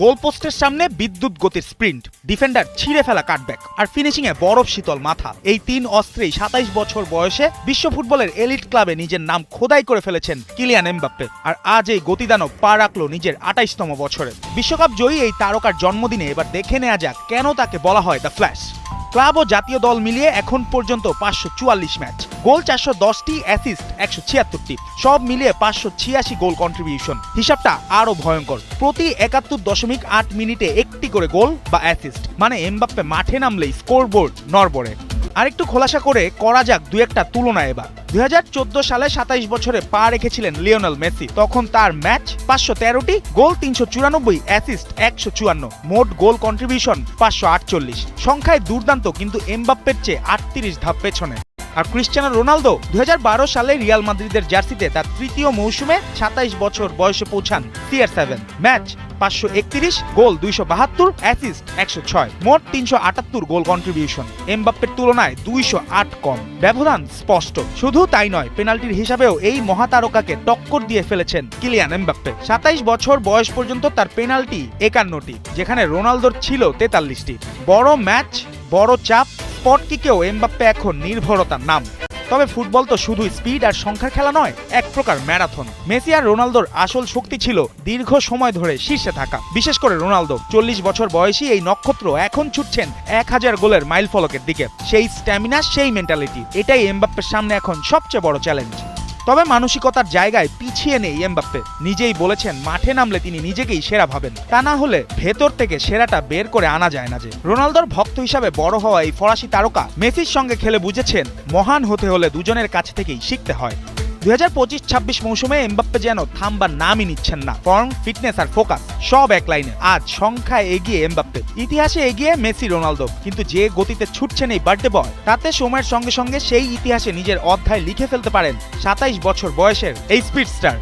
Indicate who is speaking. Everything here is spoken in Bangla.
Speaker 1: গোলপোস্টের সামনে বিদ্যুৎ গতির স্প্রিন্ট, ডিফেন্ডার ছিঁড়ে ফেলা কাটব্যাক আর ফিনিশিংয়ে বরফ শীতল মাথা, এই ৩ অস্ত্রেই ২৭ বছর বয়সে বিশ্ব ফুটবলের এলিট ক্লাবে নিজের নাম খোদাই করে ফেলেছেন কিলিয়ান এমবাপ্পে। আর আজ এই গতিদানব পা রাখল নিজের ২৮তম বছরে। বিশ্বকাপ জয়ী এই তারকার জন্মদিনে এবার দেখে নেওয়া যাক কেন তাকে বলা হয় দ্য ফ্ল্যাশ। ক্লাব ও জাতীয় দল মিলিয়ে এখন পর্যন্ত ৫৪৪ ম্যাচ, গোল ৪১০টি, অ্যাসিস্ট ১৭৬টি, সব মিলিয়ে ৫৮৬ গোল কন্ট্রিবিউশন। হিসাবটা আরো ভয়ঙ্কর, প্রতি ৭১.৮ মিনিটে একটি করে গোল বা অ্যাসিস্ট, মানে এমবাপ্পে মাঠে নামলেই স্কোরবোর্ড নড়বড়ে। আরেকটু খোলাসা করে করা যাক দু একটা তুলনা এবার। ২০১৪ সালে ২৭ বছরে পা রেখেছিলেন লিওনেল মেসি, তখন তার ম্যাচ ৫১৩টি, গোল ৩৯৪, অ্যাসিস্ট ১৫৪, মোট গোল কন্ট্রিবিউশন ৫৪৮। সংখ্যায় দুর্দান্ত, কিন্তু এমবাপ্পের চেয়ে ৩৮ ধাপ পেছনে। আর ক্রিস্টিয়ানো রোনালদো ২০১২ সালে রিয়াল মাদ্রিদের জার্সিতে তার তৃতীয় মৌসুমে ২৭ বছর বয়সে পৌঁছান CR7, ম্যাচ ৫৩১, গোল ২৭২, অ্যাসিস্ট ১০৬, মোট ৩৭৮ গোল কন্ট্রিবিউশন। এমবাপ্পের তুলনায় ২০৮ কম, ব্যবধান স্পষ্ট। শুধু তাই নয়, পেনাল্টির হিসাবেও এই মহাতারকাকে টক্কর দিয়ে ফেলেছেন কিলিয়ান এমবাপ্পে। ২৭ বছর বয়স পর্যন্ত তার পেনাল্টি ৫১টি, যেখানে রোনালদোর ছিল ৪৩টি। বড় ম্যাচ, বড় চাপ, স্পট কিকেও এমবাপ্পে এখন নির্ভরতার নাম। তবে ফুটবল তো শুধু স্পিড আর সংখ্যার খেলা নয়, এক প্রকার ম্যারাথন। মেসি আর রোনালদোর আসল শক্তি ছিল দীর্ঘ সময় ধরে শীর্ষে থাকা। বিশেষ করে রোনালদো ৪০ বছর বয়সী এই নক্ষত্র এখন ছুটছেন ১০০০ গোলের মাইল ফলকের দিকে। সেই স্ট্যামিনা, সেই মেন্টালিটি, এটাই এমবাপ্পের সামনে এখন সবচেয়ে বড় চ্যালেঞ্জ। তবে মানসিকতার জায়গায় পিছিয়ে নেই এমবাপ্পে। নিজেই বলেছেন মাঠে নামলে তিনি নিজেকেই সেরা ভাবেন, তা না হলে ভেতর থেকে সেরাটা বের করে আনা যায় না। যে রোনালদোর ভক্ত হিসাবে বড় হওয়া এই ফরাসি তারকা মেসির সঙ্গে খেলে বুঝেছেন মহান হতে হলে দুজনের কাছ থেকেই শিখতে হয়। ২০২৫-২৬ মৌসুমে এমবাপ্পে যেন থামবার নামই নিচ্ছেন না। ফর্ম, ফিটনেস আর ফোকাস সব এক লাইনে। আজ সংখ্যায় এগিয়ে এমবাপ্পে, ইতিহাসে এগিয়ে মেসি, রোনালদো, কিন্তু যে গতিতে ছুটছেন এই বার্থডে বয়, তাতে সময়ের সঙ্গে সঙ্গে সেই ইতিহাসে নিজের অধ্যায় লিখে ফেলতে পারেন ২৭ বছর বয়সের এই স্পিড স্টার।